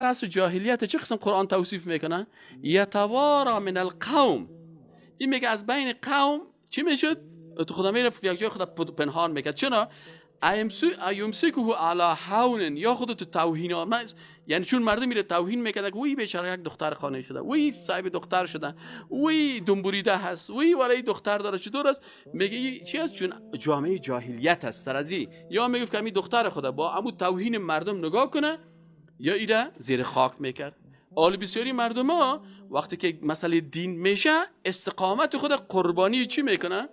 عصر جاهلیت چه قسم قرآن توصیف میکنه؟ یتوارا من القوم، این میگه از بین قوم چی میشد؟ تو خدا میره یک جای خدا پنهان میکرد. چرا؟ ایمسکه علی هون، یا خود تو توهین ها، یعنی چون مردم میره توهین میکرد، وی بیچاره یک دختر خانه شده، وی صاحب دختر شده، وی دنبوریده هست، وی ولی دختر داره، چطور است؟ میگه چی است؟ چون جامعه جاهلیت است سرازی. یا میگه که همین دختر خدا با عمو توهین مردم نگاه کنه، یا ایره زیر خاک میکرد. حال بسیاری مردم ها وقتی که مسئله دین میشه استقامت خود قربانی چی میکنه؟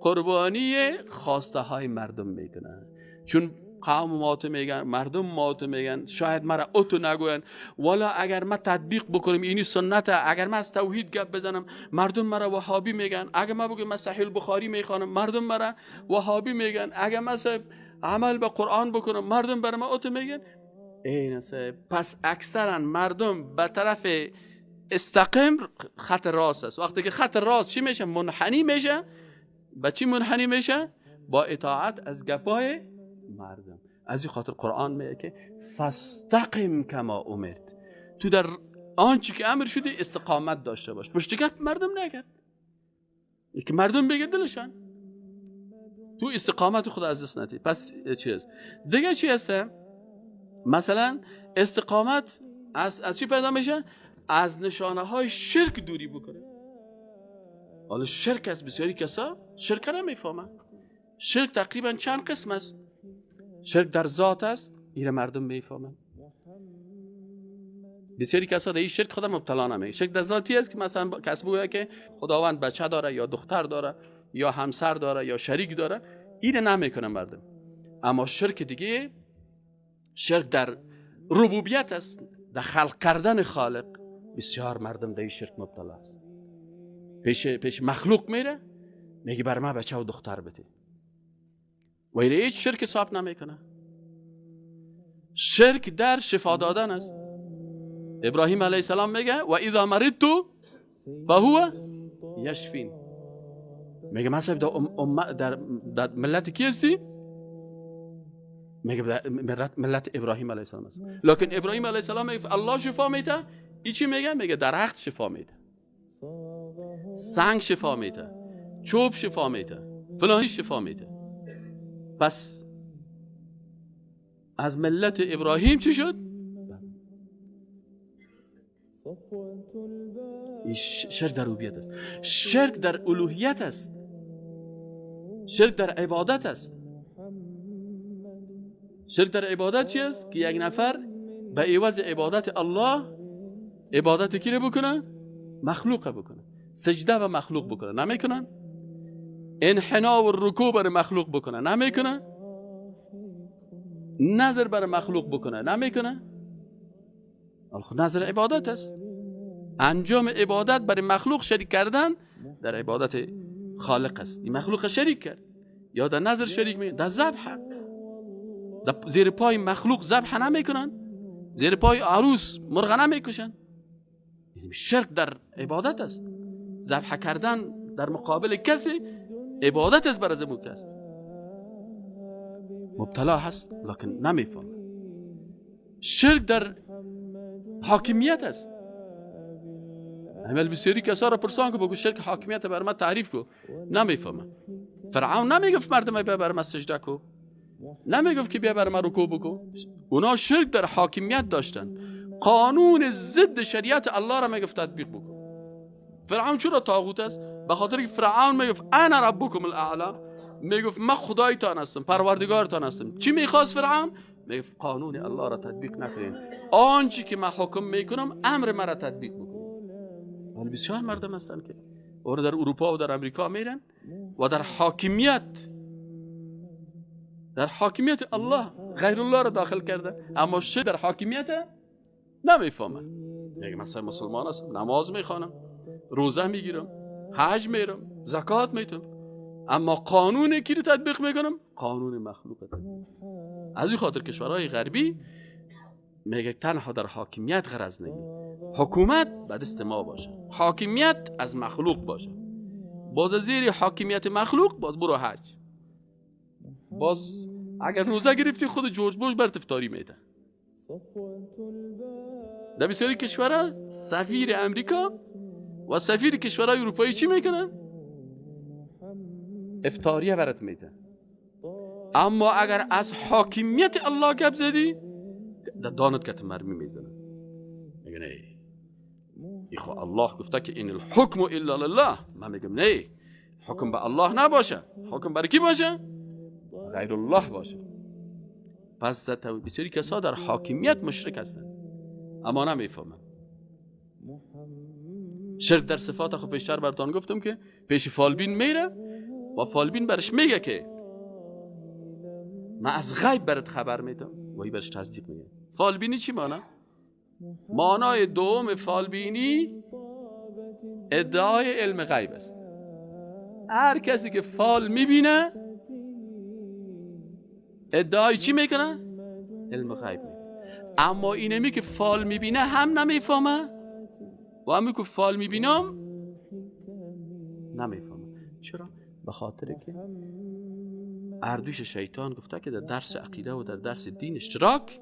قربانی خواسته های مردم میکنن. چون قوم ماتو میگن، مردم ماتو میگن، شاید مرا اتو نگوین، والا اگر من تطبیق بکنم اینی سنته، اگر من از توحید گپ بزنم مردم مرا وهابی میگن، اگر من بگم من صحیح البخاری میخوانم مردم مرا وهابی میگن، اگر من عمل به قرآن بکنم مردم برای من اتو میگن. این است. پس اکثرا مردم به طرف استقیم خط راست است. وقتی که خط راست چی میشه؟ منحنی میشه. با چی منحنی میشه؟ با اطاعت از گپای مردم. از این خاطر قرآن میگه که فاستقم کما امرت، تو در آنچه که امر شدی استقامت داشته باش، پشت گپ مردم نگرد، که مردم بگه دلشان، تو استقامت خود از دست ندی. پس چیز دیگه چی هسته؟ مثلا استقامت از چی پیدا میشه؟ از نشانه های شرک دوری بکنه. حالا شرک است، بسیاری کسا شرک نمیفهمن. شرک تقریبا چند قسم است. شرک در ذات است، این مردم میفهمن. بسیاری کسا در این شرک خود مبتلا نمیشه. شرک در ذاتی است که مثلا کس بگه که خداوند بچه داره یا دختر داره یا همسر داره یا شریک داره، این نمیکنه مردم. اما شرک دیگه، شرک در ربوبیت است، در خلق کردن خالق. بسیار مردم در این شرک مبتلا است. پیش مخلوق میره میگه بر ما بچه و دختر بده، ولی هیچ شرک حساب نمیکنه. شرک در شفا دادن است. ابراهیم علیه السلام میگه و اذا مرضت فهو یشفین. میگه من صاحب در ملت کی هستی؟ میگه ملت ابراهیم علیه السلام است. لکن ابراهیم علیه السلام میگه الله شفا میده. این چی میگه؟ میگه درخت شفا میده، سنگ شفا میده، چوب شفا میده، فلانی شفا میده. پس از ملت ابراهیم چی شد؟ شرک در ربوبیت است. شرک در الوهیت است. شرک در عبادت است. شرک در عبادت چی است؟ که یک نفر به عوض عبادت الله عبادت کی رو بکنه؟ مخلوق بکنه. سجده به مخلوق بکنه، نمیکنن. انحنا و رکوع بر مخلوق بکنه، نمیکنه. نظر بر مخلوق بکنه، نمیکنه. نظر عبادت است. انجام عبادت برای مخلوق شریک کردن در عبادت خالق است. این مخلوق شریک کرد، یا در نظر شریک می، در ذبح، زیر پای مخلوق ذبح نمیکنن، زیر پای عروس مرغ نمیکشن. شرک در عبادت است. ذبح کردن در مقابل کسی عبادت است برای زمون کس. مبتلا هست لکن نمیفهم. شرک در حاکمیت است. اول بسیاری کسا را پرسان که بگو شرک حاکمیت بر من تعریف کو، نمیفهمه. فرعون نمیگفت مردم بیا بر من سجده کو، نمیگفت که بیا بر من رکوع بکو. اونا شرک در حاکمیت داشتن. قانون ضد شریعت الله را میگفت تطبیق بکن. فرعون چرا طاغوت است؟ به خاطر که فرعون میگفت انا ربکم الاعلی، میگفت من خدایتان هستم، پروردگارتان هستم. چی میخواست فرعون؟ میگفت قانون الله را تطبیق نکنین، آنچه که من حکم میکنم امر مرا تطبیق بکنین. ولی بسیار مردم هستن که اور در اروپا و در امریکا میرن و در حاکمیت الله غیر الله را داخل کرده، اما شرک در حاکمیت نمیفهمن. میگه مثلا مسلمان هستم، نماز میخوانم، روزه میگیرم، حج میرم، زکات میدم، اما قانون کی رو تطبیق میکنم؟ قانون مخلوق تطبیق. از این خاطر کشورهای غربی میگه تنها در حاکمیت غرض نگیر، حکومت به دست ما باشه، حاکمیت از مخلوق باشه. باز زیر حاکمیت مخلوق باز برو حج، باز اگر روزه گرفتی خود جورج بوش برات افطاری میده. در بسیاری کشورها سفیر امریکا و سفیر کشورهای اروپایی چی میکنن؟ افطاریه برات میدن. اما اگر از حاکمیت الله گپ زدی در دانت کت مرمی میزنن. میگن نه، ایخو الله گفته که این الحکم الا لله. من میگم نه، حکم به الله نباشه. حکم برای کی باشه؟ غیر الله باشه. پس بسیاری کسا در حاکمیت مشرک هستند اما نمیفهمن. شرک در صفات خود پیشتر براتون گفتم که پیش فالبین میره و فالبین برش میگه که من از غیب برات خبر میدم و ای برش تصدیق میگه. فالبینی چی معنی؟ معنای دوم فالبینی ادعای علم غیب است. هر کسی که فال میبینه ادعای چی میکنه؟ علم غیب میکنه. اما اینمی که فال میبینه هم نمیفهمه و همی که فال میبینم نمیفهمه. چرا؟ به خاطر که اردوش شیطان گفته که در درس عقیده و در درس دین اشتراک